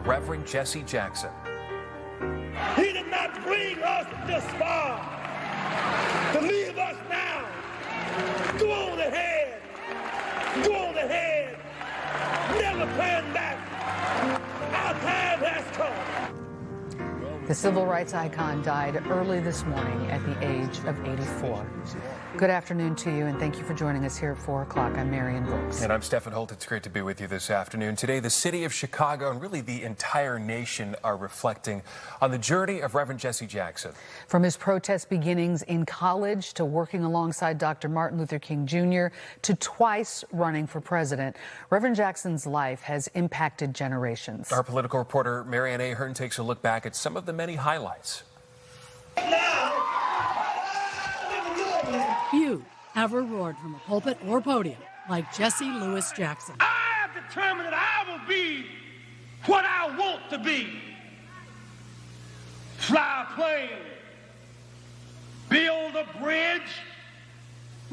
Reverend Jesse Jackson. He did not bring us this far to leave us now. Go on ahead. Go on ahead. Never turn back. Our time has come. The civil rights icon died early this morning at the age of 84. Good afternoon to you, and thank you for joining us here at 4 o'clock. I'm Marion Brooks. And I'm Stephen Holt. It's great to be with you this afternoon. Today, the city of Chicago and really the entire nation are reflecting on the journey of Reverend Jesse Jackson. From his protest beginnings in college to working alongside Dr. Martin Luther King Jr. to twice running for president, Reverend Jackson's life has impacted generations. Our political reporter Marianne Ahern takes a look back at some of the many highlights. Few ever roared from a pulpit or podium like Jesse Louis Jackson. I have determined that I will be what I want to be. Fly a plane, build a bridge,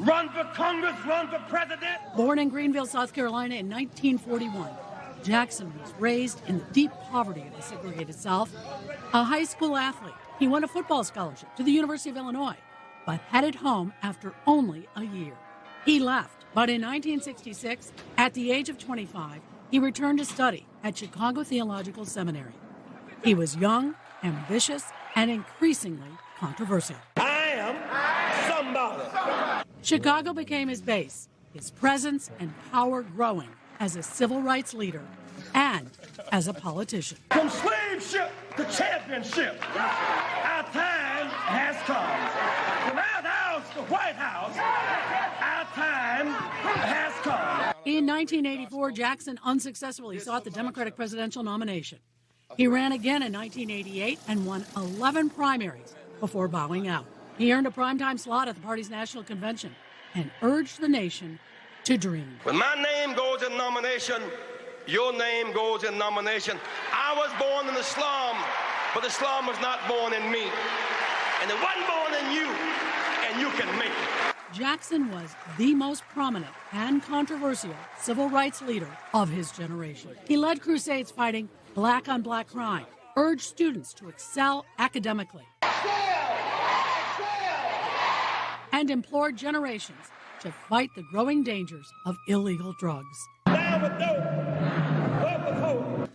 run for Congress, run for president. Born in Greenville, South Carolina in 1941, Jackson was raised in the deep poverty of the segregated South. A high school athlete, he won a football scholarship to the University of Illinois, but headed home after only a year. He left, but in 1966, at the age of 25, he returned to study at Chicago Theological Seminary. He was young, ambitious, and increasingly controversial. I am somebody. Chicago became his base, his presence and power growing as a civil rights leader and as a politician. From slave ship to championship, our time has come. From our house to White House, our time has come. In 1984, Jackson unsuccessfully sought the Democratic presidential nomination. He ran again in 1988 and won 11 primaries before bowing out. He earned a primetime slot at the party's national convention and urged the nation to dream. When my name goes in nomination, your name goes in nomination. I was born in the slum, but the slum was not born in me. And it wasn't born in you, and you can make it. Jackson was the most prominent and controversial civil rights leader of his generation. He led crusades fighting black-on-black crime, urged students to excel academically, and implored generations to fight the growing dangers of illegal drugs.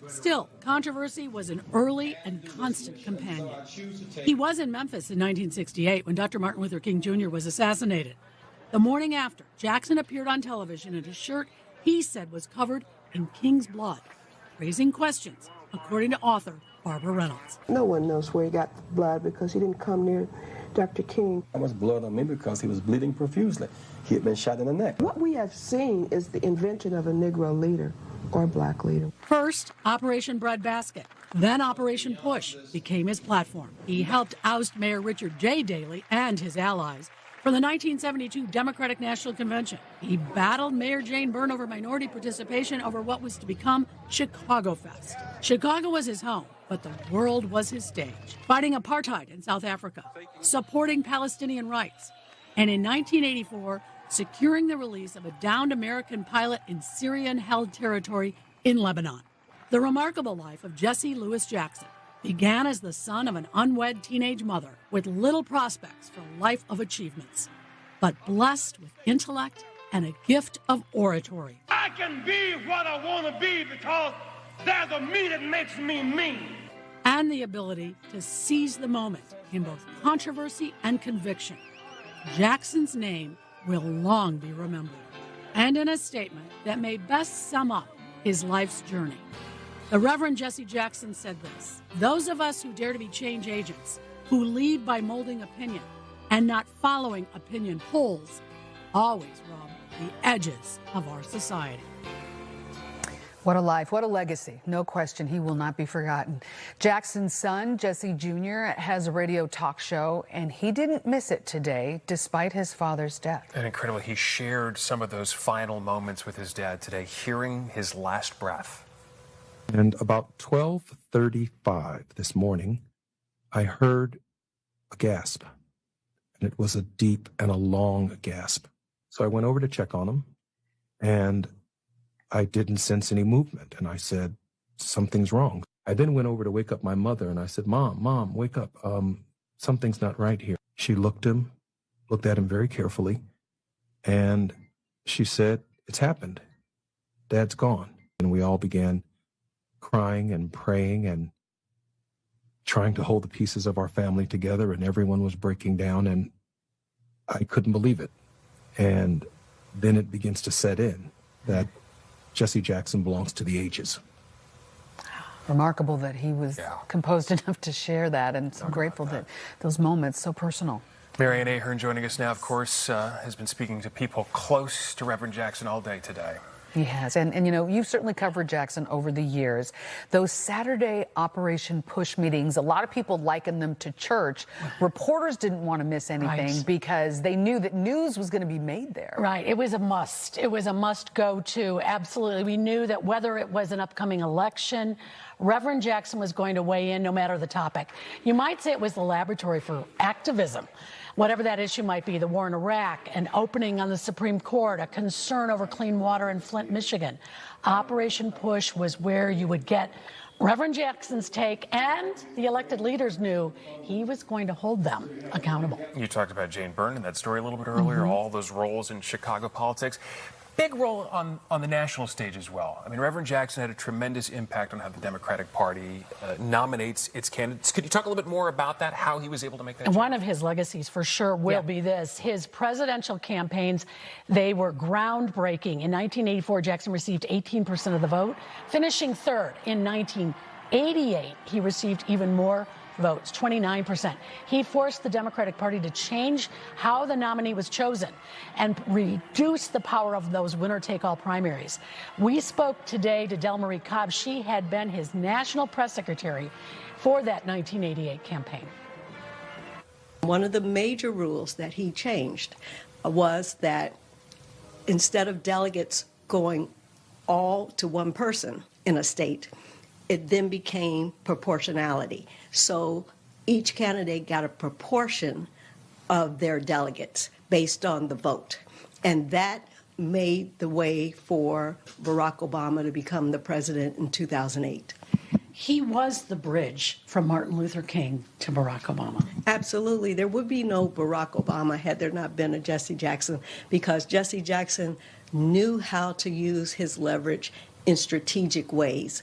Still, controversy was an early and constant companion. He was in Memphis in 1968 when Dr. Martin Luther King Jr. was assassinated. The morning after, Jackson appeared on television in a shirt he said was covered in King's blood, raising questions, according to author Barbara Reynolds. No one knows where he got the blood because he didn't come near Dr. King. There was blood on me because he was bleeding profusely. He had been shot in the neck. What we have seen is the invention of a Negro leader or black leader. First, Operation Breadbasket, then Operation Push became his platform. He helped oust Mayor Richard J. Daley and his allies from the 1972 Democratic National Convention. He battled Mayor Jane Byrne over minority participation over what was to become Chicago Fest. Chicago was his home, but the world was his stage. Fighting apartheid in South Africa, supporting Palestinian rights, and in 1984, securing the release of a downed American pilot in Syrian-held territory in Lebanon. The remarkable life of Jesse Louis Jackson began as the son of an unwed teenage mother with little prospects for a life of achievements, but blessed with intellect and a gift of oratory. I can be what I want to be because there's a me that makes me me. And the ability to seize the moment in both controversy and conviction. Jackson's name will long be remembered. And in a statement that may best sum up his life's journey, the Reverend Jesse Jackson said this: "Those of us who dare to be change agents, who lead by molding opinion and not following opinion polls, always rub the edges of our society." What a life, what a legacy. No question, he will not be forgotten. Jackson's son, Jesse Jr., has a radio talk show, and he didn't miss it today, despite his father's death. And incredible, he shared some of those final moments with his dad today, hearing his last breath. And about 12:35 this morning, I heard a gasp, and it was a deep and a long gasp. So I went over to check on him, and I didn't sense any movement, and I said, "Something's wrong." I then went over to wake up my mother, and I said, Mom, wake up. Something's not right here. She looked at him very carefully, and she said, it's happened. Dad's gone. And we all began crying and praying and trying to hold the pieces of our family together, and everyone was breaking down, and I couldn't believe it. And then it begins to set in that Jesse Jackson belongs to the ages. Remarkable that he was composed enough to share that, and so grateful that those moments, so personal. Marianne Ahern joining us now, of course, has been speaking to people close to Reverend Jackson all day today. He has. And you know, you've certainly covered Jackson over the years. Those Saturday Operation Push meetings, a lot of people liken them to church. Reporters didn't want to miss anything because they knew that news was going to be made there. Right. It was a must. It was a must go to. Absolutely. We knew that whether it was an upcoming election, Reverend Jackson was going to weigh in no matter the topic. You might say it was the laboratory for activism. Whatever that issue might be, the war in Iraq, an opening on the Supreme Court, a concern over clean water in Flint, Michigan. Operation Push was where you would get Reverend Jackson's take, and the elected leaders knew he was going to hold them accountable. You talked about Jane Byrne in that story a little bit earlier, all those roles in Chicago politics. Big role on the national stage as well. I mean, Reverend Jackson had a tremendous impact on how the Democratic Party nominates its candidates. Could you talk a little bit more about that, how he was able to make that change? One of his legacies for sure will be this. His presidential campaigns, they were groundbreaking. In 1984, Jackson received 18% of the vote, finishing third. In 1988, he received even more votes, 29%. He forced the Democratic Party to change how the nominee was chosen and reduce the power of those winner-take-all primaries. We spoke today to Delmarie Cobb. She had been his national press secretary for that 1988 campaign. One of the major rules that he changed was that instead of delegates going all to one person in a state, it then became proportionality. So each candidate got a proportion of their delegates based on the vote. And that made the way for Barack Obama to become the president in 2008. He was the bridge from Martin Luther King to Barack Obama. Absolutely. There would be no Barack Obama had there not been a Jesse Jackson, because Jesse Jackson knew how to use his leverage in strategic ways.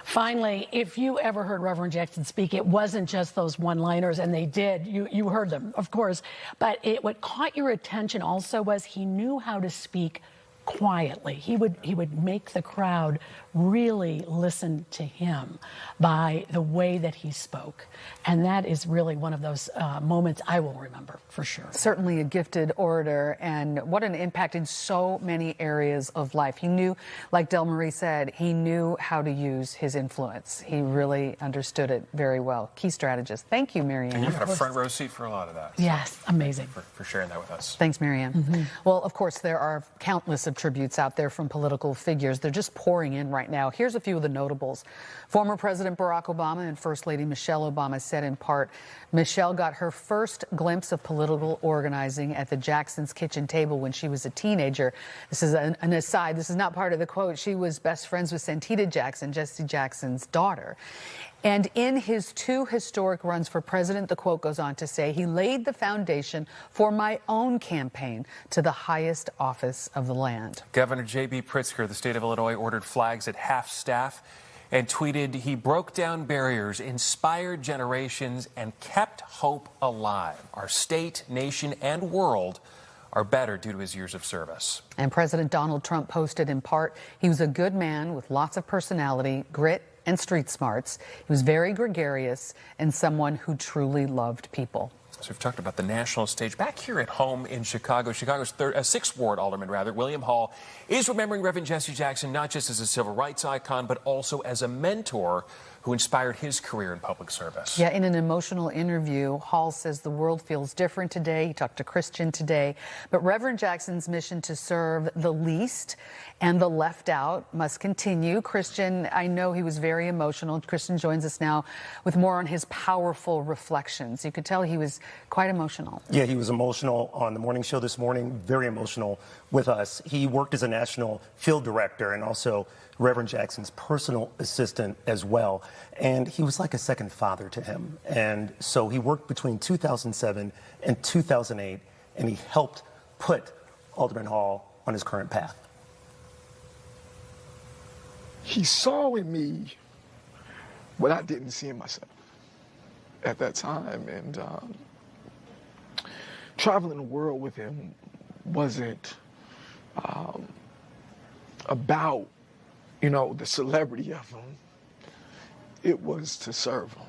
Finally, if you ever heard Reverend Jackson speak, it wasn't just those one-liners, and they did. You heard them, of course. But what caught your attention also was he knew how to speak quietly. He would make the crowd really listen to him by the way that he spoke. And that is really one of those moments I will remember for sure. Certainly a gifted orator, and what an impact in so many areas of life. He knew, like Delmarie said, he knew how to use his influence. He really understood it very well. Key strategist. Thank you, Marianne. And you've had a front row seat for a lot of that. So yes, amazing. For sharing that with us. Thanks, Marianne. Well, of course, there are countless of tributes out there from political figures. They're just pouring in right now. Here's a few of the notables. Former President Barack Obama and First Lady Michelle Obama said in part, Michelle got her first glimpse of political organizing at the Jacksons' kitchen table when she was a teenager. This is an aside. This is not part of the quote. She was best friends with Santita Jackson, Jesse Jackson's daughter. And in his 2 historic runs for president, the quote goes on to say, he laid the foundation for my own campaign to the highest office of the land. Governor J.B. Pritzker of the state of Illinois ordered flags at half staff and tweeted, he broke down barriers, inspired generations, and kept hope alive. Our state, nation, and world are better due to his years of service. And President Donald Trump posted in part, he was a good man with lots of personality, grit, and street smarts. He was very gregarious and someone who truly loved people. So we've talked about the national stage. Back here at home in Chicago, Chicago's 6th Ward Alderman, William Hall, is remembering Reverend Jesse Jackson not just as a civil rights icon, but also as a mentor who inspired his career in public service. Yeah, in an emotional interview, Hall says the world feels different today. He talked to Christian today. But Reverend Jackson's mission to serve the least and the left out must continue. Christian, I know he was very emotional. Christian joins us now with more on his powerful reflections. You could tell he was quite emotional. Yeah, he was emotional on the morning show this morning, very emotional with us. He worked as a national field director and also Reverend Jackson's personal assistant as well. And he was like a second father to him. And so he worked between 2007 and 2008, and he helped put Alderman Hall on his current path. He saw in me what I didn't see in myself at that time. And traveling the world with him wasn't about, you know, the celebrity of him. It was to serve him.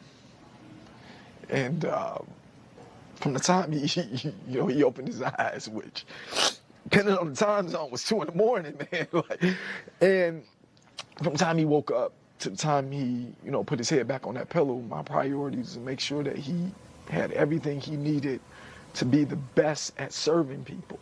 And from the time he opened his eyes, which, depending on the time zone, was 2 in the morning, man. And from the time he woke up to the time he, put his head back on that pillow, my priority was to make sure that he had everything he needed to be the best at serving people.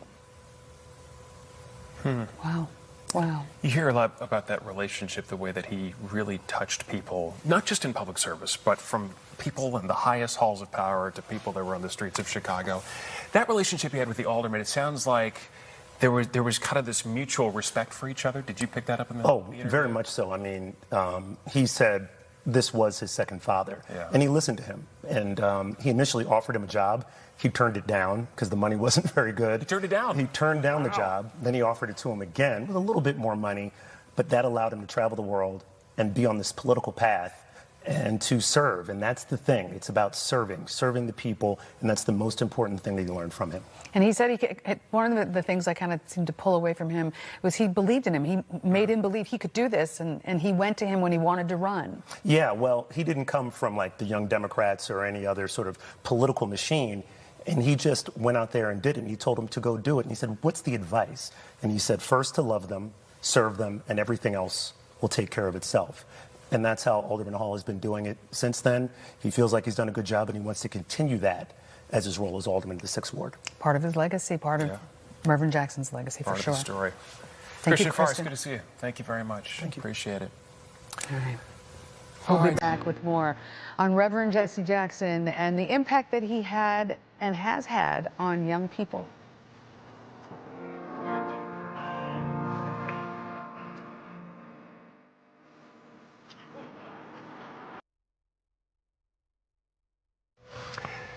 Wow. Wow. You hear a lot about that relationship, the way that he really touched people, not just in public service, but from people in the highest halls of power to people that were on the streets of Chicago. That relationship he had with the alderman, it sounds like there was kind of this mutual respect for each other. Did you pick that up in the interview? Very much so. I mean, he said this was his second father, and he listened to him. And he initially offered him a job. He turned it down because the money wasn't very good. He turned it down? He turned down the job. Then he offered it to him again with a little bit more money, but that allowed him to travel the world and be on this political path and to serve. And that's the thing. It's about serving the people, and that's the most important thing that you learned from him. And he said one of the things I kind of seemed to pull away from him was he believed in him. He made him believe he could do this, and he went to him when he wanted to run. Yeah, well, he didn't come from like the Young Democrats or any other sort of political machine. And he just went out there and did it. And he told him to go do it. And he said, what's the advice? And he said, first to love them, serve them, and everything else will take care of itself. And that's how Alderman Hall has been doing it since then. He feels like he's done a good job, and he wants to continue that as his role as alderman of the 6th Ward. Part of his legacy, part of Reverend Jackson's legacy, for sure. Part of the story. Thank you, Forrest, good to see you. Thank you very much. Thank you. Appreciate it. All right. We'll be back with more on Reverend Jesse Jackson and the impact that he had and has had on young people.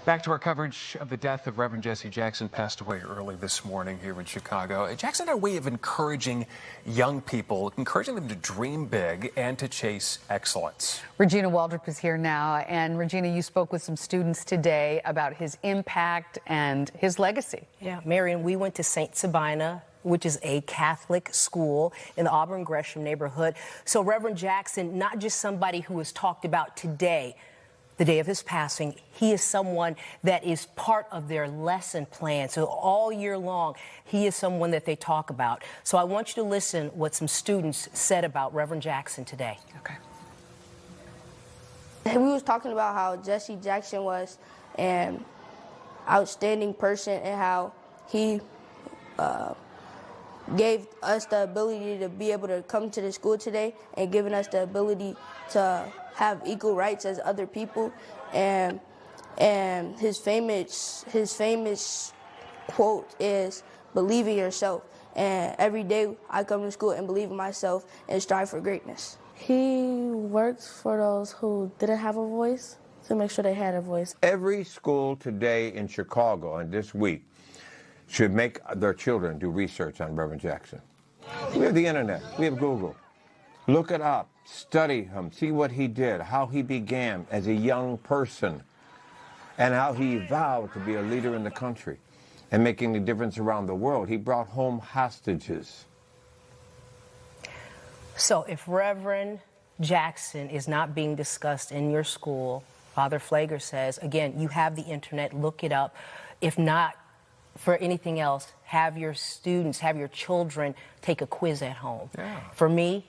Back to our coverage of the death of Reverend Jesse Jackson, passed away early this morning here in Chicago. Jackson had a way of encouraging young people, encouraging them to dream big and to chase excellence. Regina Waldrop is here now. And Regina, you spoke with some students today about his impact and his legacy. Yeah, Marion, we went to St. Sabina, which is a Catholic school in the Auburn Gresham neighborhood. So Reverend Jackson, not just somebody who is talked about today, the day of his passing, he is someone that is part of their lesson plan. So all year long, he is someone that they talk about. So I want you to listen what some students said about Reverend Jackson today. Okay. We was talking about how Jesse Jackson was an outstanding person and how he gave us the ability to be able to come to the school today and giving us the ability to have equal rights as other people, and his famous quote is "Believe in yourself." And every day I come to school and believe in myself and strive for greatness. He worked for those who didn't have a voice to make sure they had a voice. Every school today in Chicago and this week should make their children do research on Reverend Jackson. We have the internet, we have Google. Look it up, study him, see what he did, how he began as a young person, and how he vowed to be a leader in the country and making a difference around the world. He brought home hostages. So if Reverend Jackson is not being discussed in your school, Father Flager says, again, you have the internet, look it up. If not for anything else, have your students, have your children take a quiz at home. Yeah. For me,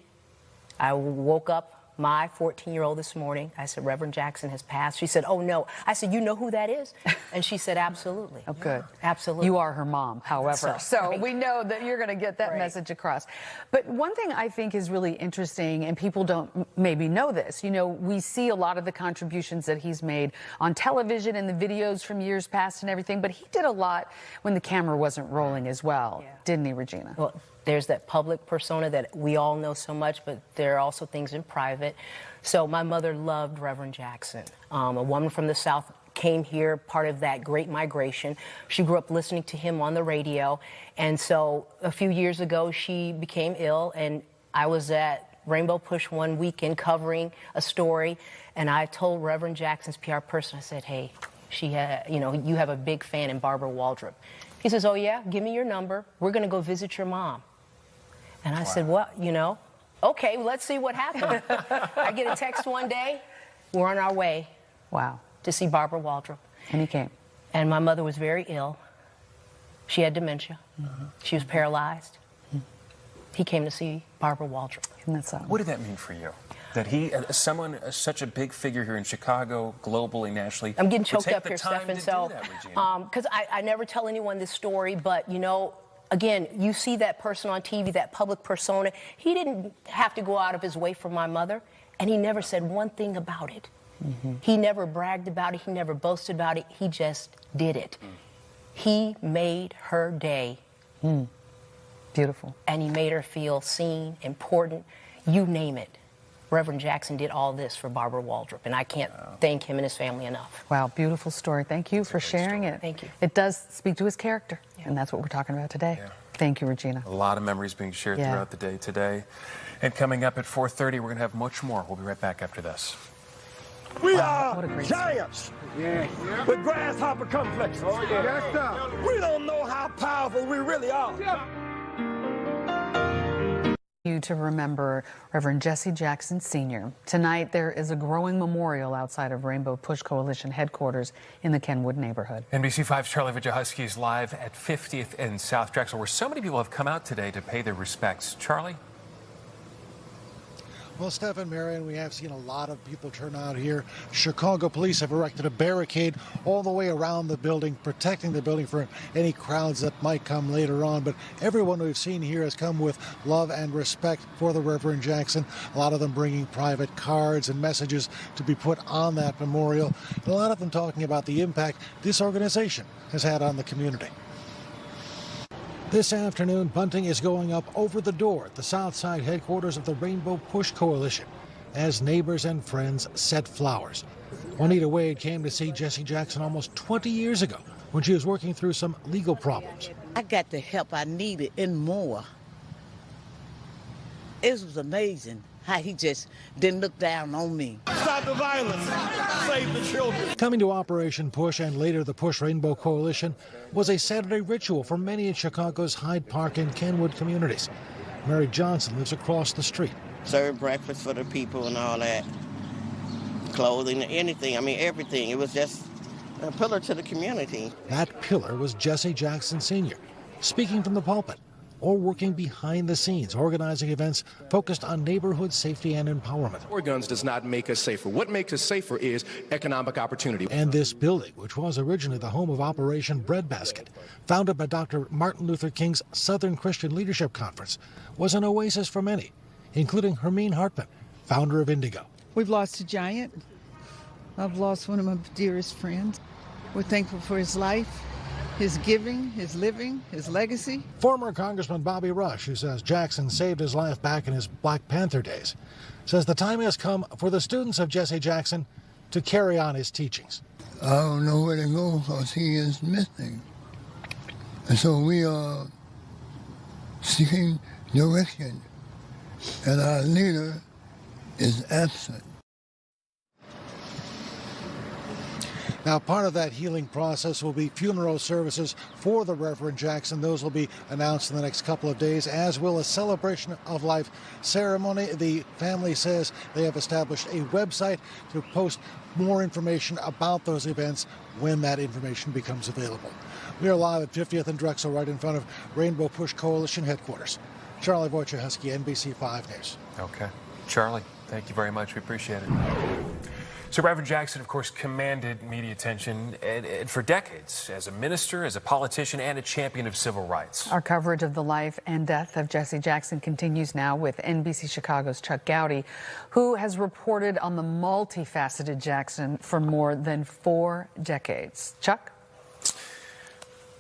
I woke up my 14-year-old this morning. I said, Reverend Jackson has passed. She said, oh, no. I said, you know who that is? And she said, absolutely. Oh, good. Absolutely. You are her mom, however. So right. we know that you're going to get that message across. But one thing I think is really interesting, and people don't maybe know this, you know, we see a lot of the contributions that he's made on television and the videos from years past and everything, but he did a lot when the camera wasn't rolling as well, didn't he, Regina? Well, there's that public persona that we all know so much, but there are also things in private. So my mother loved Reverend Jackson. A woman from the South came here, part of that great migration. She grew up listening to him on the radio. And so a few years ago, she became ill, and I was at Rainbow Push one weekend covering a story, and I told Reverend Jackson's PR person, I said, hey, she had, you know, you have a big fan in Barbara Waldrop. He says, oh, yeah, give me your number. We're going to go visit your mom. And I said, well, you know, okay, let's see what happens. I get a text one day, we're on our way. Wow. To see Barbara Waldrop. And he came. And my mother was very ill. She had dementia. She was paralyzed. He came to see Barbara Waldrop. Isn't that something? What did that mean for you? That he, someone, such a big figure here in Chicago, globally, nationally, I'm getting choked would take up the here, time Stephen. to So, do that, Regina? because I never tell anyone this story, but, you know, again, you see that person on TV, that public persona. He didn't have to go out of his way for my mother, and he never said one thing about it. He never bragged about it. He never boasted about it. He just did it. He made her day. Beautiful. And he made her feel seen, important, you name it. Reverend Jackson did all this for Barbara Waldrop, and I can't thank him and his family enough. Wow, beautiful story. Thank you for sharing it. Thank you. It does speak to his character, and that's what we're talking about today. Thank you, Regina. A lot of memories being shared throughout the day today. And coming up at 4:30, we're going to have much more. We'll be right back after this. We are giants with grasshopper complexes. We don't know how powerful we really are. You to remember Reverend Jesse Jackson Sr. Tonight, there is a growing memorial outside of Rainbow Push Coalition headquarters in the Kenwood neighborhood. NBC5's Charlie Wojciechowski is live at 50th and South Drexel, where so many people have come out today to pay their respects. Charlie? Well, Stephen, Marion, we have seen a lot of people turn out here. Chicago police have erected a barricade all the way around the building, protecting the building for any crowds that might come later on. But everyone we've seen here has come with love and respect for the Reverend Jackson, a lot of them bringing private cards and messages to be put on that memorial, and a lot of them talking about the impact this organization has had on the community. This afternoon, bunting is going up over the door at the South Side headquarters of the Rainbow Push Coalition as neighbors and friends set flowers. Juanita Wade came to see Jesse Jackson almost 20 years ago when she was working through some legal problems. I got the help I needed and more. It was amazing how he just didn't look down on me. Stop the violence. Save the children. Coming to Operation Push and later the Push Rainbow Coalition was a Saturday ritual for many in Chicago's Hyde Park and Kenwood communities. Mary Johnson lives across the street. Served breakfast for the people and all that. Clothing, anything, I mean everything. It was just a pillar to the community. That pillar was Jesse Jackson Sr., speaking from the pulpit or working behind the scenes, organizing events focused on neighborhood safety and empowerment. More guns does not make us safer. What makes us safer is economic opportunity. And this building, which was originally the home of Operation Breadbasket, founded by Dr. Martin Luther King's Southern Christian Leadership Conference, was an oasis for many, including Hermine Hartman, founder of Indigo. We've lost a giant. I've lost one of my dearest friends. We're thankful for his life, his giving, his living, his legacy. Former Congressman Bobby Rush, who says Jackson saved his life back in his Black Panther days, says the time has come for the students of Jesse Jackson to carry on his teachings. I don't know where to go because he is missing. And so we are seeking direction, and our leader is absent. Now, part of that healing process will be funeral services for the Reverend Jackson. Those will be announced in the next couple of days, as will a celebration of life ceremony. The family says they have established a website to post more information about those events when that information becomes available. We are live at 50th and Drexel, right in front of Rainbow Push Coalition headquarters. Charlie Wojciechowski, NBC5 News. Okay. Charlie, Thank you very much. We appreciate it. So Reverend Jackson, of course, commanded media attention and for decades as a minister, as a politician, and a champion of civil rights. Our coverage of the life and death of Jesse Jackson continues now with NBC Chicago's Chuck Gowdy, who has reported on the multifaceted Jackson for more than 4 decades. Chuck?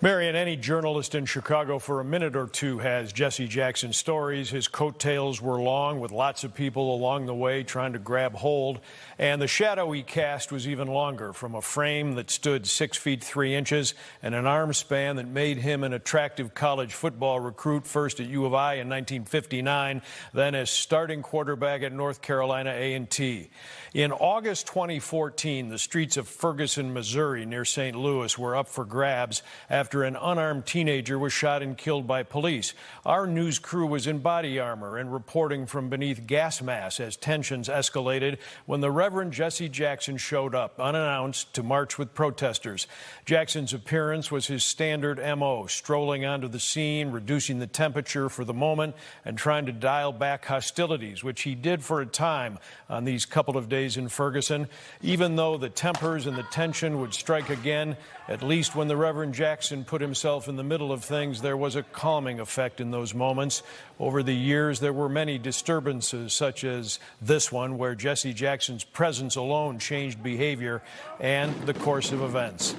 Marian, any journalist in Chicago for a minute or two has Jesse Jackson's stories. His coattails were long, with lots of people along the way trying to grab hold. And the shadow he cast was even longer, from a frame that stood 6 feet 3 inches and an arm span that made him an attractive college football recruit, first at U of I in 1959, then as starting quarterback at North Carolina A&T. In August 2014, the streets of Ferguson, Missouri, near St. Louis, were up for grabs after an unarmed teenager was shot and killed by police. Our news crew was in body armor and reporting from beneath gas masks as tensions escalated when the Reverend Jesse Jackson showed up unannounced to march with protesters. Jackson's appearance was his standard MO, strolling onto the scene, reducing the temperature for the moment, and trying to dial back hostilities, which he did for a time on these couple of days in Ferguson. Even though the tempers and the tension would strike again, at least when the Reverend Jackson put himself in the middle of things, there was a calming effect in those moments. Over the years, there were many disturbances, such as this one, where Jesse Jackson's presence alone changed behavior and the course of events.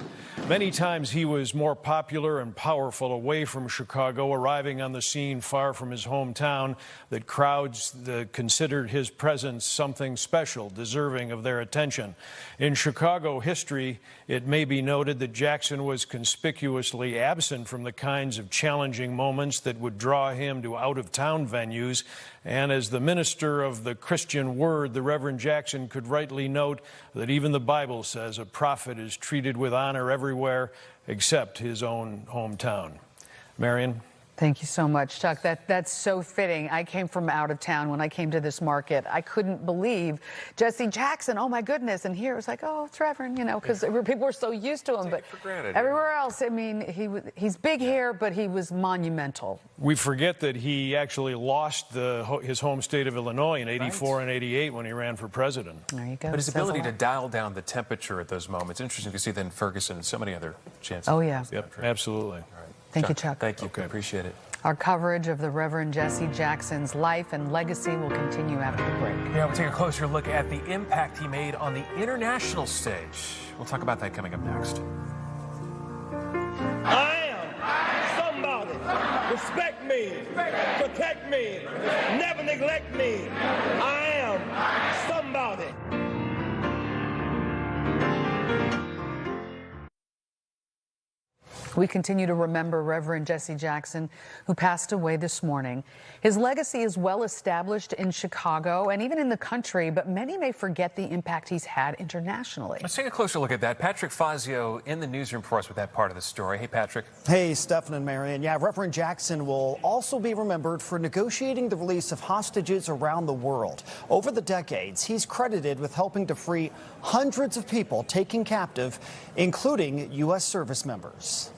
Many times he was more popular and powerful away from Chicago, arriving on the scene far from his hometown, that crowds considered his presence something special, deserving of their attention. In Chicago history, it may be noted that Jackson was conspicuously absent from the kinds of challenging moments that would draw him to out-of-town venues. And as the minister of the Christian word, the Reverend Jackson could rightly note that even the Bible says a prophet is treated with honor everywhere except his own hometown. Marion? Thank you so much, Chuck. That's so fitting. I came from out of town when I came to this market. I couldn't believe Jesse Jackson. Oh, my goodness. And here it was like, oh, it's Reverend, you know, because people were so used to him. But for granted, everywhere else, I mean, he's big here, but he was monumental. We forget that he actually lost his home state of Illinois in '84 and '88 when he ran for president. There you go. But his ability to dial down the temperature at those moments, interesting to see that in Ferguson and so many other chances. Oh, yeah. Yep, absolutely. All right. Thank you, Chuck. Thank you. Okay. Appreciate it. Our coverage of the Reverend Jesse Jackson's life and legacy will continue after the break. Yeah, we'll take a closer look at the impact he made on the international stage. We'll talk about that coming up next. I am somebody. Respect me. Protect me. Never neglect me. I am somebody. We continue to remember Reverend Jesse Jackson, who passed away this morning. His legacy is well established in Chicago and even in the country, but many may forget the impact he's had internationally. Let's take a closer look at that. Patrick Fazio in the newsroom for us with that part of the story. Hey, Patrick. Hey, Stephan and Marion. Yeah, Reverend Jackson will also be remembered for negotiating the release of hostages around the world. Over the decades, he's credited with helping to free hundreds of people taken captive, including U.S. service members.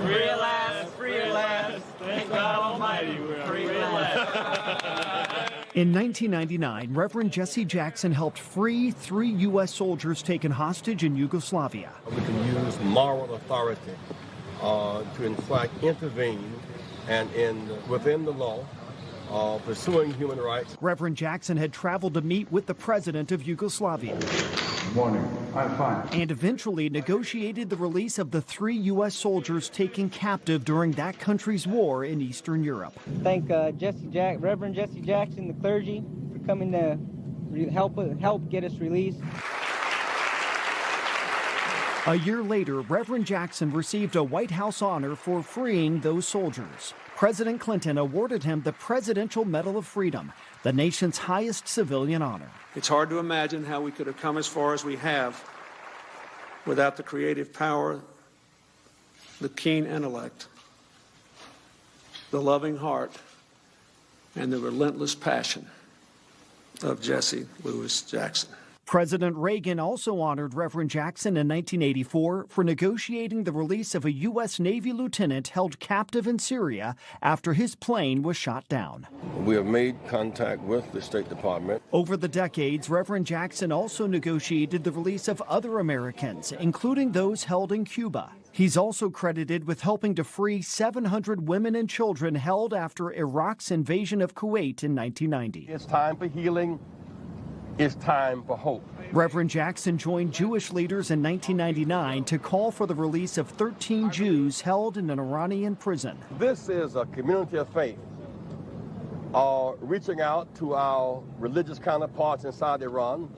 Free at last, free at last. Thank God Almighty, we're free at last. In 1999, Reverend Jesse Jackson helped free 3 U.S. soldiers taken hostage in Yugoslavia. We can use moral authority to, in fact, intervene and within the law, pursuing human rights. Reverend Jackson had traveled to meet with the president of Yugoslavia. Good morning. I'm fine. And eventually negotiated the release of the 3 U.S. soldiers taken captive during that country's war in Eastern Europe. Thank Reverend Jesse Jackson, the clergy, for coming to help get us released. A year later, Reverend Jackson received a White House honor for freeing those soldiers. President Clinton awarded him the Presidential Medal of Freedom, the nation's highest civilian honor. It's hard to imagine how we could have come as far as we have without the creative power, the keen intellect, the loving heart, and the relentless passion of Jesse Louis Jackson. President Reagan also honored Reverend Jackson in 1984 for negotiating the release of a U.S. Navy lieutenant held captive in Syria after his plane was shot down. We have made contact with the State Department. Over the decades, Reverend Jackson also negotiated the release of other Americans, including those held in Cuba. He's also credited with helping to free 700 women and children held after Iraq's invasion of Kuwait in 1990. It's time for healing. It's time for hope. Reverend Jackson joined Jewish leaders in 1999 to call for the release of 13 Jews held in an Iranian prison. This is a community of faith reaching out to our religious counterparts inside Iran,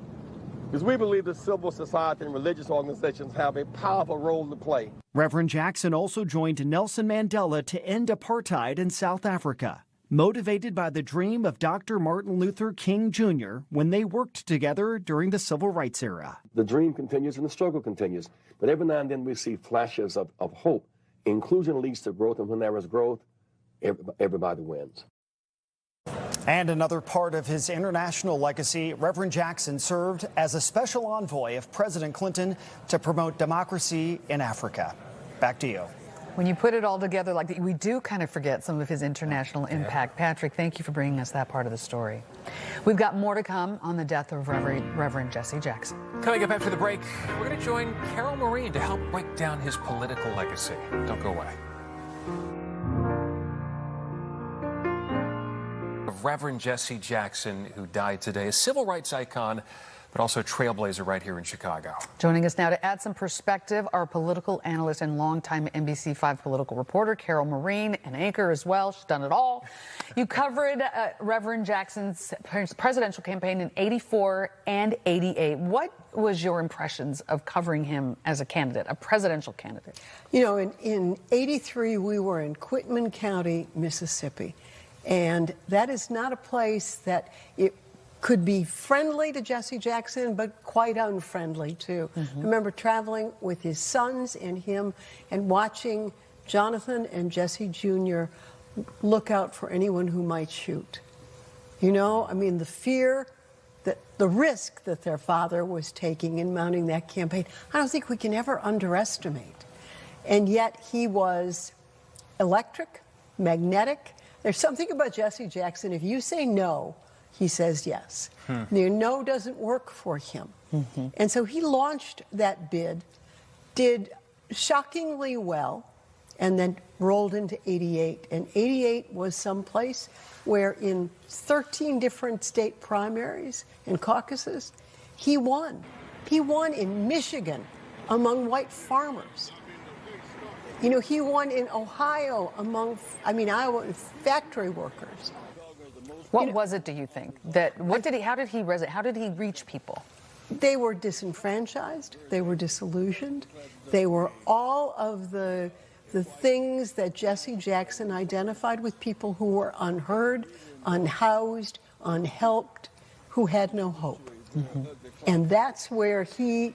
because we believe that civil society and religious organizations have a powerful role to play. Reverend Jackson also joined Nelson Mandela to end apartheid in South Africa, motivated by the dream of Dr. Martin Luther King Jr. when they worked together during the Civil Rights era. The dream continues and the struggle continues, but every now and then we see flashes of hope. Inclusion leads to growth, and when there is growth, everybody wins. And another part of his international legacy, Reverend Jackson served as a special envoy of President Clinton to promote democracy in Africa. Back to you. When you put it all together like that, we do kind of forget some of his international impact. Patrick, thank you for bringing us that part of the story. We've got more to come on the death of Reverend Jesse Jackson. Coming up after the break, we're going to join Carol Maureen to help break down his political legacy. Don't go away. Of Reverend Jesse Jackson, who died today, a civil rights icon, but also a trailblazer right here in Chicago. Joining us now to add some perspective, our political analyst and longtime NBC5 political reporter, Carol Maureen, an anchor as well. She's done it all. You covered Reverend Jackson's presidential campaign in '84 and '88. What was your impressions of covering him as a candidate, a presidential candidate? You know, in '83, we were in Quitman County, Mississippi. And that is not a place that it could be friendly to Jesse Jackson, but quite unfriendly, too. I remember traveling with his sons and him and watching Jonathan and Jesse Jr. look out for anyone who might shoot. You know, I mean, the fear, the risk that their father was taking in mounting that campaign, I don't think we can ever underestimate. And yet he was electric, magnetic. There's something about Jesse Jackson. If you say no, he says yes. No doesn't work for him. And so he launched that bid, did shockingly well, and then rolled into '88. And '88 was someplace where in 13 different state primaries and caucuses, he won. He won in Michigan among white farmers. You know, he won in Ohio among, Iowa factory workers. What was it, do you think? How did he reach people? They were disenfranchised. They were disillusioned. They were all of the things that Jesse Jackson identified with, people who were unheard, unhoused, unhelped, who had no hope. And that's where he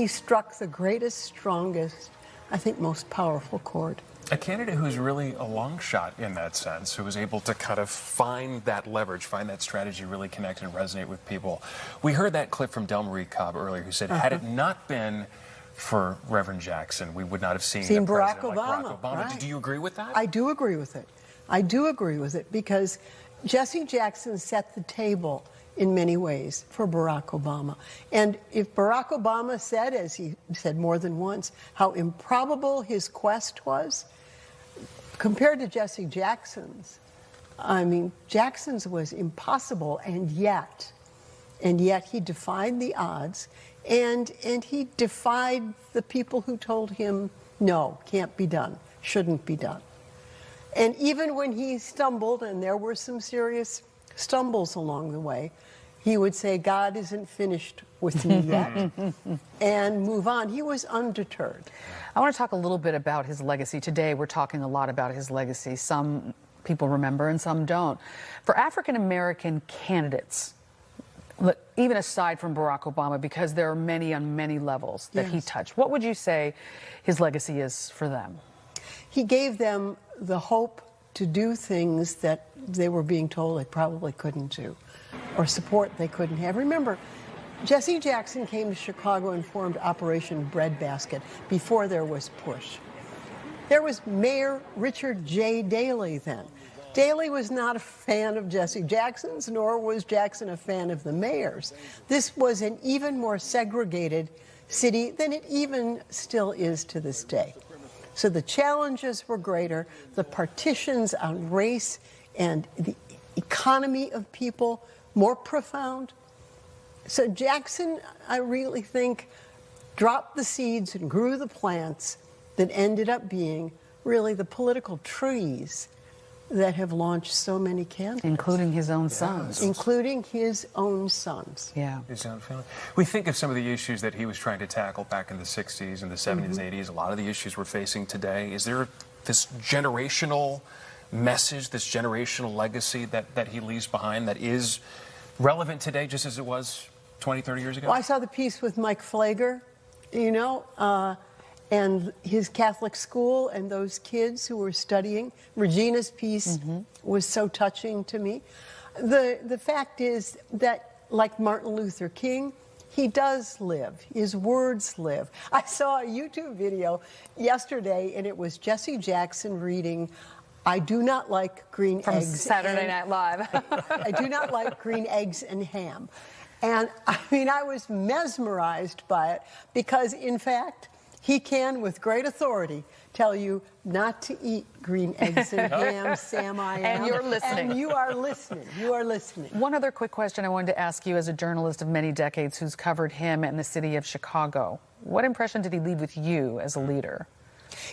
struck the greatest, strongest, I think, most powerful chord. A candidate who's really a long shot in that sense, who was able to kind of find that leverage, find that strategy, really connect and resonate with people. We heard that clip from Del Marie Cobb earlier, who said, had it not been for Reverend Jackson, we would not have seen a Barack president Obama. like Barack Obama. Right. Do you agree with that? I do agree with it. I do agree with it because Jesse Jackson set the table in many ways for Barack Obama. And if Barack Obama said, as he said more than once, how improbable his quest was, compared to Jesse Jackson's, I mean, Jackson's was impossible, and yet he defied the odds, and he defied the people who told him, no, can't be done, shouldn't be done. And even when he stumbled, and there were some serious stumbles along the way, he would say, God isn't finished with me yet, and move on. He was undeterred. I want to talk a little bit about his legacy. Today, we're talking a lot about his legacy. Some people remember and some don't. For African-American candidates, even aside from Barack Obama, because there are many on many levels that he touched, what would you say his legacy is for them? He gave them the hope to do things that they were being told they probably couldn't do, or support they couldn't have. Remember, Jesse Jackson came to Chicago and formed Operation Breadbasket before there was PUSH. There was Mayor Richard J. Daley then. Daley was not a fan of Jesse Jackson's, nor was Jackson a fan of the mayor's. This was an even more segregated city than it even still is to this day. So the challenges were greater, the partitions on race and the economy of people more profound. So Jackson, I really think, dropped the seeds and grew the plants that ended up being really the political trees that have launched so many candidates. Including his own sons. Including his own sons. Yeah. His own family. We think of some of the issues that he was trying to tackle back in the 60s and the 70s, 80s. A lot of the issues we're facing today. Is there this generational message, this generational legacy that he leaves behind that is relevant today just as it was 20, 30 years ago? Well, I saw the piece with Mike Flager, you know, and his Catholic school and those kids who were studying. Regina's piece was so touching to me. The fact is that, like Martin Luther King, he does live. His words live. I saw a YouTube video yesterday, and it was Jesse Jackson reading, "I do not like green From eggs." Saturday Night Live. I do not like green eggs and ham. And I mean, I was mesmerized by it because, in fact, he can, with great authority, tell you not to eat green eggs and ham, Sam, I am. And you're listening. And you are listening. You are listening. One other quick question I wanted to ask you as a journalist of many decades who's covered him and the city of Chicago. What impression did he leave with you as a leader?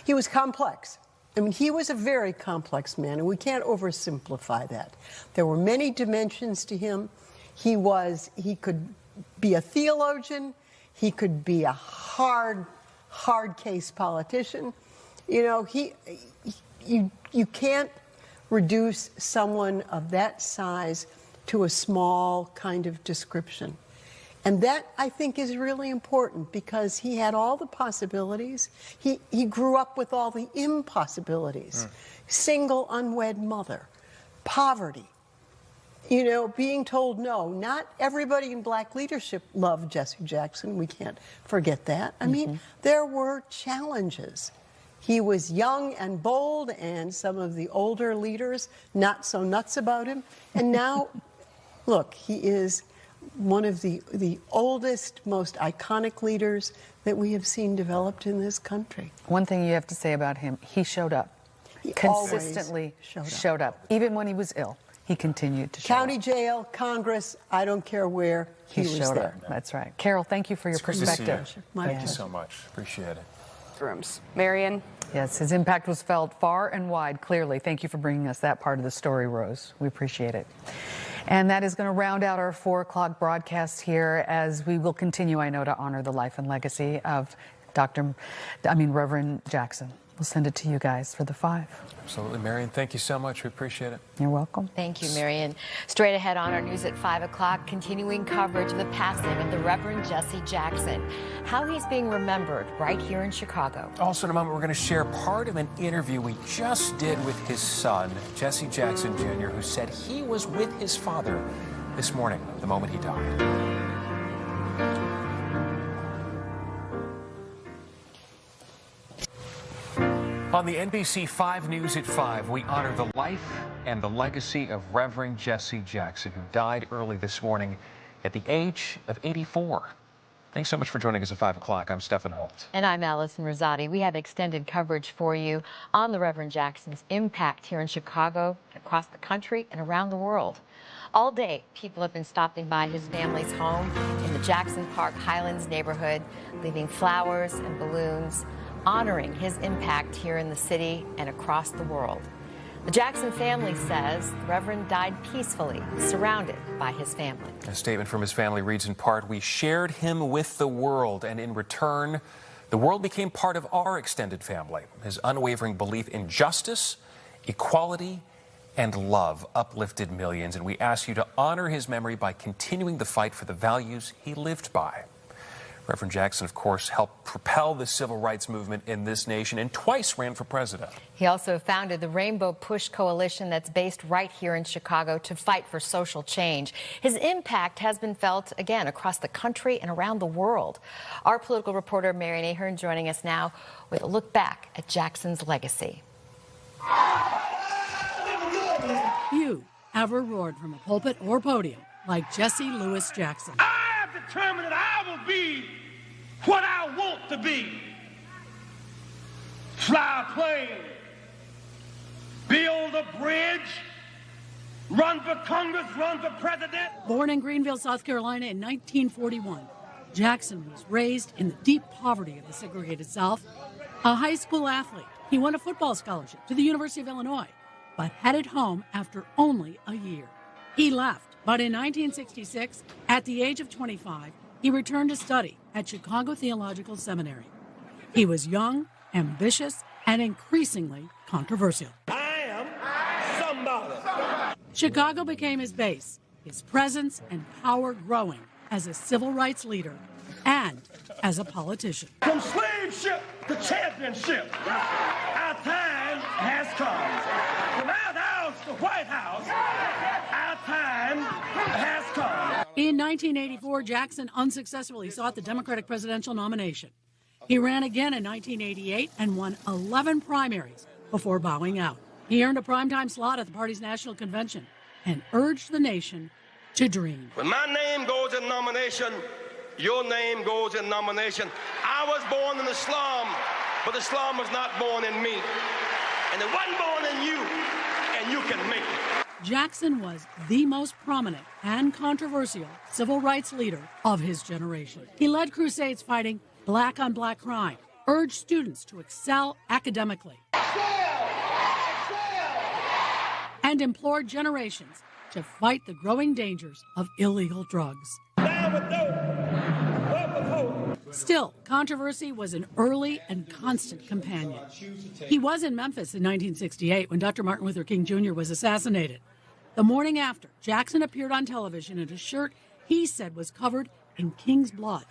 He was complex. I mean, he was a very complex man, and we can't oversimplify that. There were many dimensions to him. He could be a theologian. He could be a hard case politician. You know, you can't reduce someone of that size to a small kind of description. And that, I think, is really important because he had all the possibilities. He grew up with all the impossibilities. Single, unwed mother, poverty, you know, being told no. Not everybody in black leadership loved Jesse Jackson. We can't forget that. I mean, there were challenges. He was young and bold, and some of the older leaders not so nuts about him. And now, look, he is one of the oldest, most iconic leaders that we have seen developed in this country. One thing you have to say about him, he showed up. He Consistently always showed up. Even when he was ill, he continued to show County up. jail, Congress, I don't care where, he was showed there. up. That's right. Carol, thank you for your It's good to see you. perspective. Thank you so much. Appreciate it. Rooms. Marion? Yes, his impact was felt far and wide, clearly. Thank you for bringing us that part of the story, Rose. We appreciate it. And that is going to round out our 4 o'clock broadcast here as we will continue, I know, to honor the life and legacy of Reverend Jackson. We'll send it to you guys for the 5. Absolutely, Marion. Thank you so much. We appreciate it. You're welcome. Thank you, Marion. Straight ahead on our news at 5 o'clock, continuing coverage of the passing of the Reverend Jesse Jackson, how he's being remembered right here in Chicago. Also, in a moment, we're going to share part of an interview we just did with his son, Jesse Jackson Jr., who said he was with his father this morning, the moment he died. On the NBC 5 News at 5, we honor the life and the legacy of Reverend Jesse Jackson, who died early this morning at the age of 84. Thanks so much for joining us at 5 o'clock. I'm Stephen Holt. And I'm Allison Rosati. We have extended coverage for you on the Reverend Jackson's impact here in Chicago, across the country, and around the world. All day, people have been stopping by his family's home in the Jackson Park Highlands neighborhood, leaving flowers and balloons, honoring his impact here in the city and across the world. The Jackson family says the Reverend died peacefully, surrounded by his family. A statement from his family reads in part, "We shared him with the world, and in return, the world became part of our extended family. His unwavering belief in justice, equality, and love uplifted millions, and we ask you to honor his memory by continuing the fight for the values he lived by." Reverend Jackson, of course, helped propel the civil rights movement in this nation and twice ran for president. He also founded the Rainbow Push Coalition that's based right here in Chicago to fight for social change. His impact has been felt, again, across the country and around the world. Our political reporter, Marian Ahern, joining us now with a look back at Jackson's legacy. Few ever roared from a pulpit or podium like Jesse Lewis Jackson. I have determined that I will be what I want to be. Fly a plane, build a bridge, run for Congress, run for president. Born in Greenville, South Carolina in 1941, Jackson was raised in the deep poverty of the segregated South. A high school athlete, he won a football scholarship to the University of Illinois, but headed home after only a year. He left, but in 1966, at the age of 25, he returned to study at Chicago Theological Seminary. He was young, ambitious, and increasingly controversial. I am somebody. Chicago became his base, his presence and power growing as a civil rights leader and as a politician. From slave ship to championship, our time has come. From our house to White House, our time has come. In 1984, Jackson unsuccessfully sought the Democratic presidential nomination. He ran again in 1988 and won 11 primaries before bowing out. He earned a primetime slot at the party's national convention and urged the nation to dream. When my name goes in nomination, your name goes in nomination. I was born in the slum, but the slum was not born in me. And it wasn't born in you, and you can make it. Jackson was the most prominent and controversial civil rights leader of his generation. He led crusades fighting black-on-black crime, urged students to excel academically, and implored generations to fight the growing dangers of illegal drugs. Still, controversy was an early and constant companion. He was in Memphis in 1968 when Dr. Martin Luther King Jr. was assassinated. The morning after, Jackson appeared on television in a shirt he said was covered in King's blood,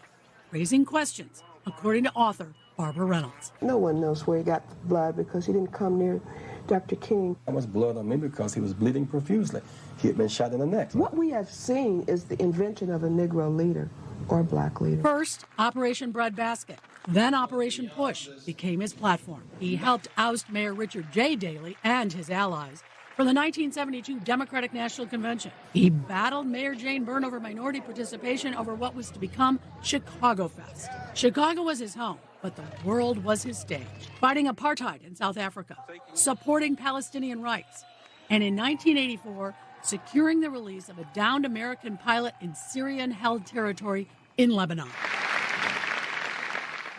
raising questions, according to author Barbara Reynolds. No one knows where he got the blood because he didn't come near Dr. King. There was blood on me because he was bleeding profusely. He had been shot in the neck. What we have seen is the invention of a Negro leader or black leader. First, Operation Breadbasket, then Operation Push became his platform. He helped oust Mayor Richard J. Daley and his allies from the 1972 Democratic National Convention. He battled Mayor Jane Byrne over minority participation over what was to become Chicago Fest. Chicago was his home, but the world was his stage. Fighting apartheid in South Africa, supporting Palestinian rights, and in 1984, securing the release of a downed American pilot in Syrian-held territory in Lebanon.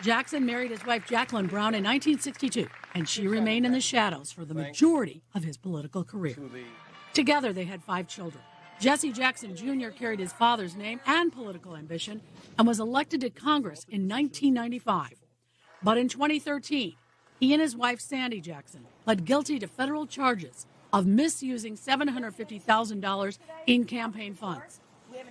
Jackson married his wife Jacqueline Brown in 1962, and she remained in the shadows for the majority of his political career. Together, they had 5 children. Jesse Jackson Jr. carried his father's name and political ambition and was elected to Congress in 1995. But in 2013, he and his wife Sandy Jackson pled guilty to federal charges of misusing $750,000 in campaign funds.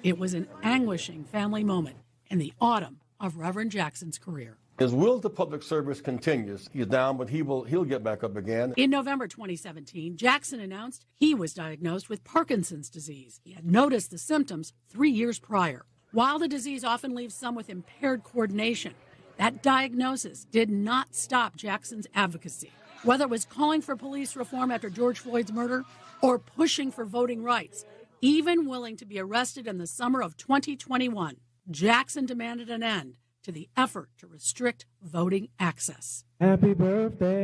It was an anguishing family moment in the autumn of Reverend Jackson's career. His will to public service continues. He's down, but he'll get back up again. In November 2017, Jackson announced he was diagnosed with Parkinson's disease. He had noticed the symptoms 3 years prior. While the disease often leaves some with impaired coordination, that diagnosis did not stop Jackson's advocacy. Whether it was calling for police reform after George Floyd's murder or pushing for voting rights, even willing to be arrested in the summer of 2021, Jackson demanded an end to the effort to restrict voting access. Happy birthday.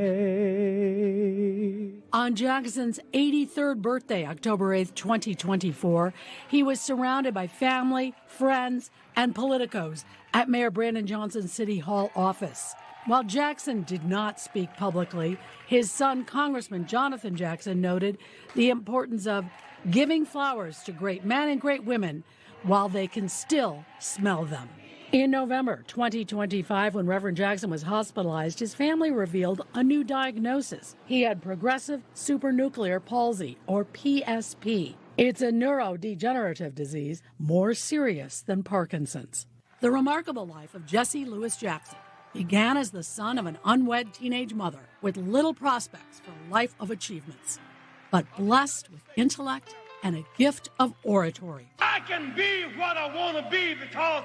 On Jackson's 83rd birthday, October 8, 2024, he was surrounded by family, friends, and politicos at Mayor Brandon Johnson's City Hall office. While Jackson did not speak publicly, his son, Congressman Jonathan Jackson, noted the importance of giving flowers to great men and great women while they can still smell them. In November 2025, when Reverend Jackson was hospitalized, his family revealed a new diagnosis. He had progressive supranuclear palsy, or PSP. It's a neurodegenerative disease more serious than Parkinson's. The remarkable life of Jesse Louis Jackson began as the son of an unwed teenage mother with little prospects for a life of achievements, but blessed with intellect and a gift of oratory. I can be what I want to be because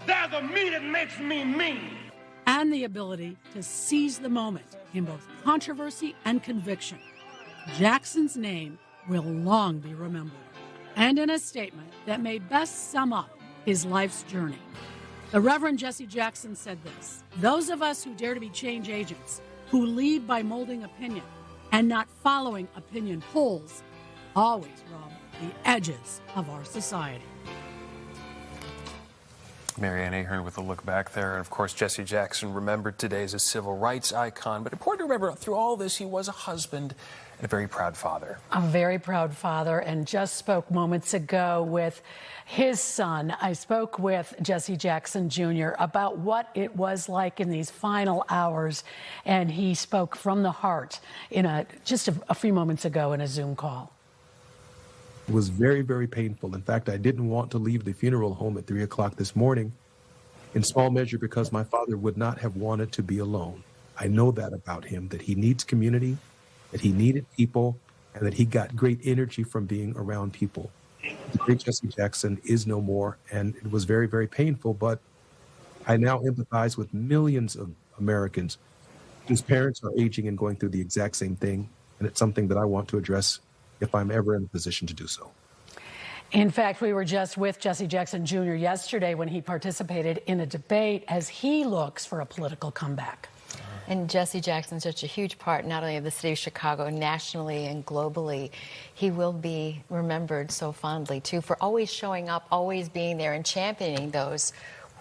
there's a me that makes me me. And the ability to seize the moment in both controversy and conviction. Jackson's name will long be remembered. And in a statement that may best sum up his life's journey, the Reverend Jesse Jackson said this: "Those of us who dare to be change agents, who lead by molding opinion and not following opinion polls, always rub the edges of our society." Marianne Ahern with a look back there. And of course, Jesse Jackson, remembered today as a civil rights icon. But important to remember, through all this, he was a husband and a very proud father. A very proud father, and just spoke moments ago with his son. I spoke with Jesse Jackson Jr. about what it was like in these final hours, and he spoke from the heart in just a few moments ago in a Zoom call. It was very, very painful. In fact, I didn't want to leave the funeral home at 3 o'clock this morning, in small measure because my father would not have wanted to be alone. I know that about him, that he needs community, that he needed people, and that he got great energy from being around people. The great Jesse Jackson is no more, and it was very, very painful, but I now empathize with millions of Americans whose parents are aging and going through the exact same thing, and it's something that I want to address if I'm ever in a position to do so. In fact, we were just with Jesse Jackson Jr. yesterday when he participated in a debate as he looks for a political comeback. And Jesse Jackson's such a huge part, not only of the city of Chicago, nationally and globally. He will be remembered so fondly, too, for always showing up, always being there and championing those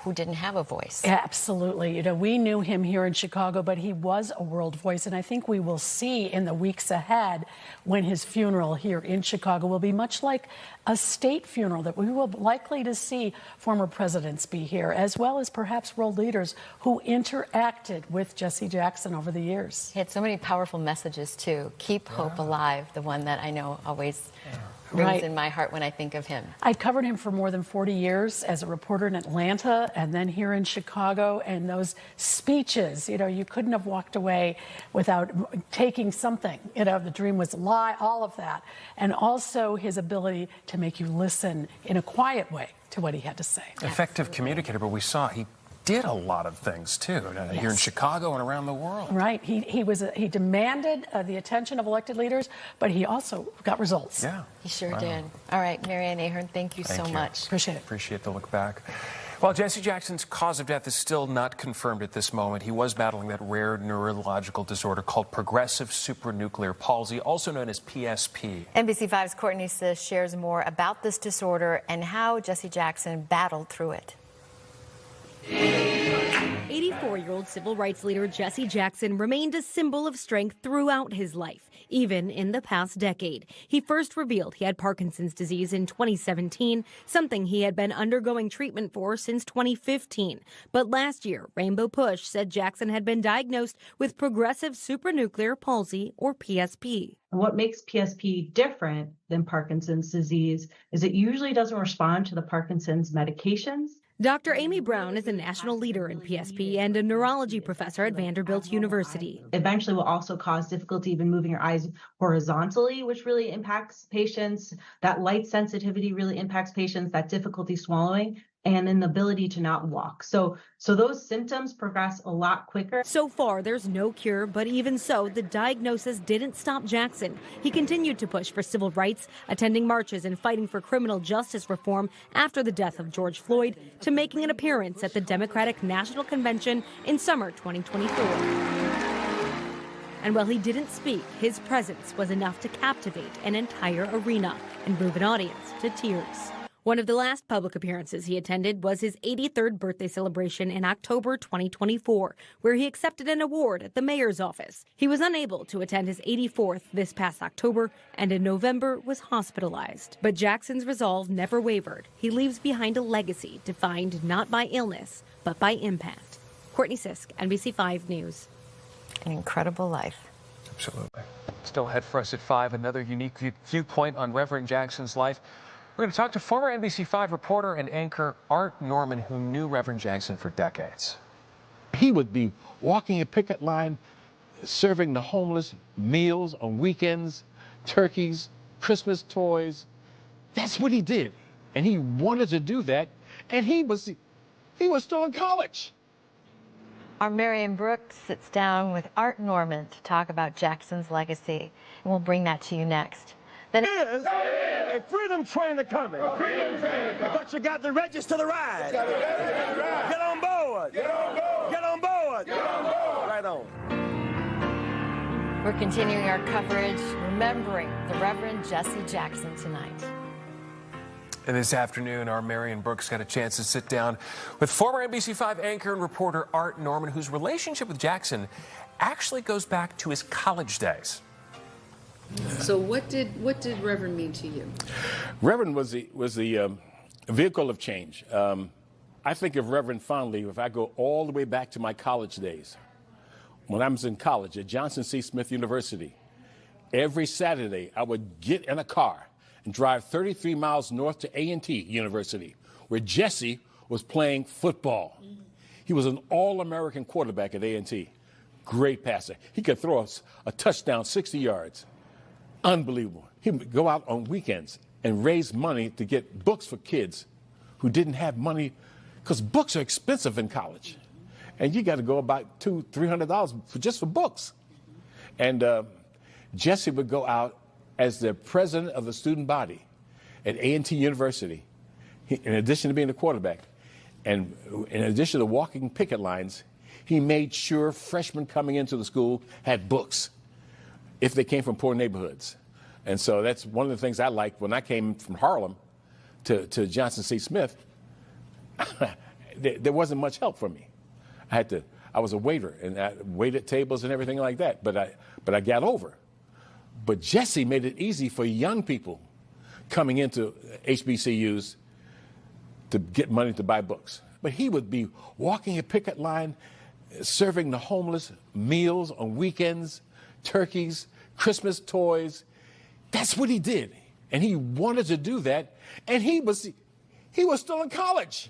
who didn't have a voice. Absolutely. You know, we knew him here in Chicago, but he was a world voice. And I think we will see in the weeks ahead when his funeral here in Chicago will be much like a state funeral, that we will likely to see former presidents be here, as well as perhaps world leaders who interacted with Jesse Jackson over the years. He had so many powerful messages, too. Keep hope alive, the one that I know always rings in my heart when I think of him. I covered him for more than 40 years as a reporter in Atlanta and then here in Chicago, and those speeches, you know, you couldn't have walked away without taking something. You know, the dream was a lie, all of that. And also his ability to make you listen in a quiet way to what he had to say. Effective communicator, but we saw he did a lot of things too, here in Chicago and around the world. Right. He demanded the attention of elected leaders, but he also got results. Yeah. He sure did. All right, Marianne Ahern, thank you so much. Appreciate it. Appreciate the look back. While Jesse Jackson's cause of death is still not confirmed at this moment, he was battling that rare neurological disorder called progressive supranuclear palsy, also known as PSP. NBC5's Courtney Sis shares more about this disorder and how Jesse Jackson battled through it. 84-year-old civil rights leader Jesse Jackson remained a symbol of strength throughout his life, even in the past decade. He first revealed he had Parkinson's disease in 2017, something he had been undergoing treatment for since 2015. But last year, Rainbow Push said Jackson had been diagnosed with progressive supranuclear palsy, or PSP. What makes PSP different than Parkinson's disease is it usually doesn't respond to the Parkinson's medications. Dr. Amy Brown is a national leader in PSP and a neurology professor at Vanderbilt University. Eventually will also cause difficulty even moving your eyes horizontally, which really impacts patients. That light sensitivity really impacts patients, that difficulty swallowing, and an ability to not walk. So those symptoms progress a lot quicker. So far, there's no cure, but even so, the diagnosis didn't stop Jackson. He continued to push for civil rights, attending marches and fighting for criminal justice reform after the death of George Floyd, to making an appearance at the Democratic National Convention in summer 2024. And while he didn't speak, his presence was enough to captivate an entire arena and move an audience to tears. One of the last public appearances he attended was his 83rd birthday celebration in October 2024, where he accepted an award at the mayor's office. He was unable to attend his 84th this past October, and in November was hospitalized. But Jackson's resolve never wavered. He leaves behind a legacy defined not by illness, but by impact. Courtney Sisk, NBC5 News. An incredible life. Absolutely. Still ahead for us at 5, another unique viewpoint on Reverend Jackson's life. We're going to talk to former NBC5 reporter and anchor Art Norman, who knew Reverend Jackson for decades. He would be walking a picket line, serving the homeless meals on weekends, turkeys, Christmas toys. That's what he did. And he wanted to do that, and he was still in college. Our Marion Brooks sits down with Art Norman to talk about Jackson's legacy, and we'll bring that to you next. Then is a freedom train coming. But you got to register to ride. Get on board. Get on board. Get on board. Get on board. Right on. we're continuing our coverage, remembering the Reverend Jesse Jackson tonight. And this afternoon, our Marion Brooks got a chance to sit down with former NBC5 anchor and reporter Art Norman, whose relationship with Jackson actually goes back to his college days. So what did Reverend mean to you? Reverend was the vehicle of change. I think of Reverend fondly if I go all the way back to my college days. When I was in college at Johnson C. Smith University, every Saturday I would get in a car and drive 33 miles north to A&T University, where Jesse was playing football. He was an all-American quarterback at A&T. Great passer. He could throw us a touchdown 60 yards. Unbelievable. He would go out on weekends and raise money to get books for kids who didn't have money, because books are expensive in college. And you got to go about $200-300 just for books. And Jesse would go out as the president of the student body at A&T University, in addition to being the quarterback. And in addition to walking picket lines, he made sure freshmen coming into the school had books if they came from poor neighborhoods. And so that's one of the things I liked when I came from Harlem to Johnson C. Smith. There wasn't much help for me. I was a waiter, and I waited tables and everything like that, but I got over. But Jesse made it easy for young people coming into HBCUs to get money to buy books. But he would be walking a picket line, serving the homeless meals on weekends, turkeys, Christmas toys. That's what he did. And he wanted to do that, and he was still in college.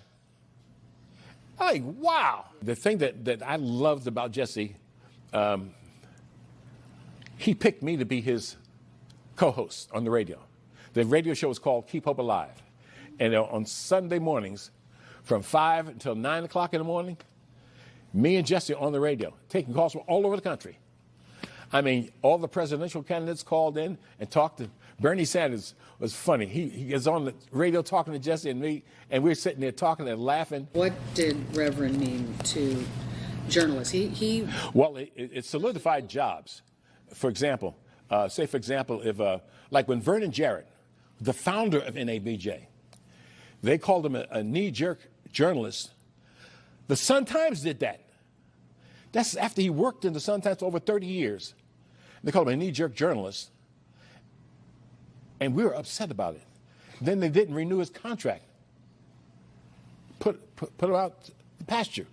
I'm like, wow. The thing that I loved about Jesse, he picked me to be his co-host on the radio. The radio show was called Keep Hope Alive. And on Sunday mornings, from 5 until 9 o'clock in the morning, me and Jesse on the radio, taking calls from all over the country. I mean, all the presidential candidates called in and talked to Bernie Sanders. Was funny. He is on the radio talking to Jesse and me, and we're sitting there talking and laughing. What did Reverend mean to journalists? Well, it solidified jobs. For example, if like when Vernon Jarrett, the founder of NABJ, they called him a knee-jerk journalist. The Sun-Times did that. That's after he worked in the Sun-Times for over 30 years. They called him a knee-jerk journalist. And we were upset about it. Then they didn't renew his contract. Put him out the pasture.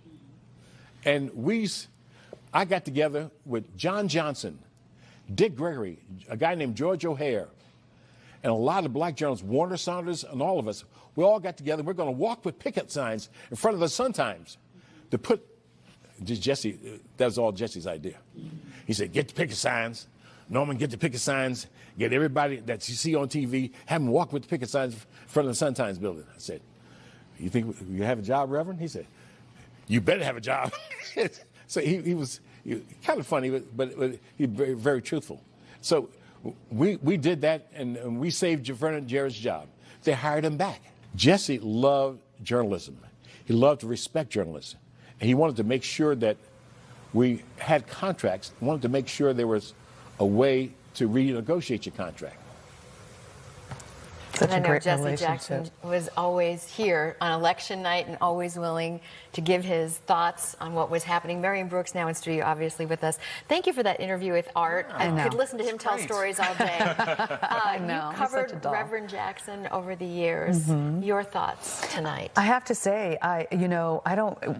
And I got together with John Johnson, Dick Gregory, a guy named George O'Hare, and a lot of black journalists, Warner Saunders, and all of us. We all got together. We're going to walk with picket signs in front of the Sun-Times to put Jesse. That was all Jesse's idea. He said, "Get the picket signs, Norman. Get the picket signs. Get everybody that you see on TV. Have them walk with the picket signs in front of the Sun-Times building." I said, "You think you have a job, Reverend?" He said, "You better have a job." So he was kind of funny, but he very, very truthful. So we did that, and we saved Vernon Jarrett's job. They hired him back. Jesse loved journalism. He loved to respect journalists. And he wanted to make sure that we had contracts. He wanted to make sure there was a way to renegotiate your contract. Such I a know great Jesse relationship. Jackson was always here on election night and always willing to give his thoughts on what was happening. Marion Brooks now in studio, obviously, with us. Thank you for that interview with Art. I could listen to him tell stories all day. I know. You covered Reverend Jackson over the years. Your thoughts tonight? I have to say,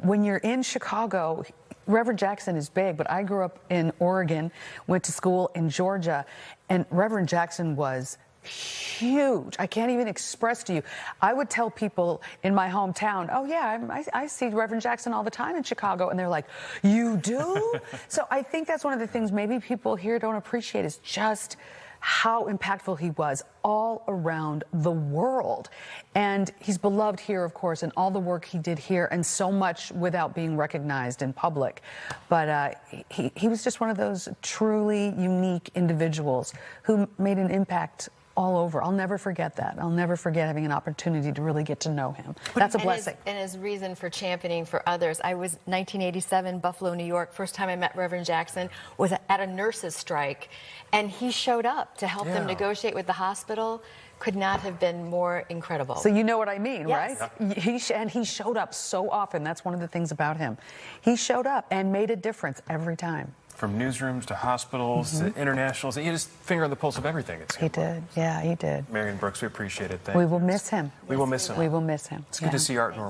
when you're in Chicago, Reverend Jackson is big, but I grew up in Oregon, went to school in Georgia, and Reverend Jackson was huge. I can't even express to you. I would tell people in my hometown, oh yeah, I see Reverend Jackson all the time in Chicago, and they're like, you do? So I think that's one of the things maybe people here don't appreciate, is just how impactful he was all around the world. And he's beloved here, of course, and all the work he did here, and so much without being recognized in public. But he was just one of those truly unique individuals who made an impact all over. I'll never forget that. I'll never forget having an opportunity to really get to know him. That's a blessing. And his reason for championing for others. I was 1987, Buffalo, New York. First time I met Reverend Jackson was at a nurses' strike, and he showed up to help them negotiate with the hospital. Could not have been more incredible. So you know what I mean, yes. right? And he showed up so often. That's one of the things about him. He showed up and made a difference every time. From newsrooms to hospitals to internationals. He had his finger on the pulse of everything. He did. Yeah, he did. Marion Brooks, we appreciate it. Thank we will miss him. We will miss him. We will miss him. It's good to see Art Norman.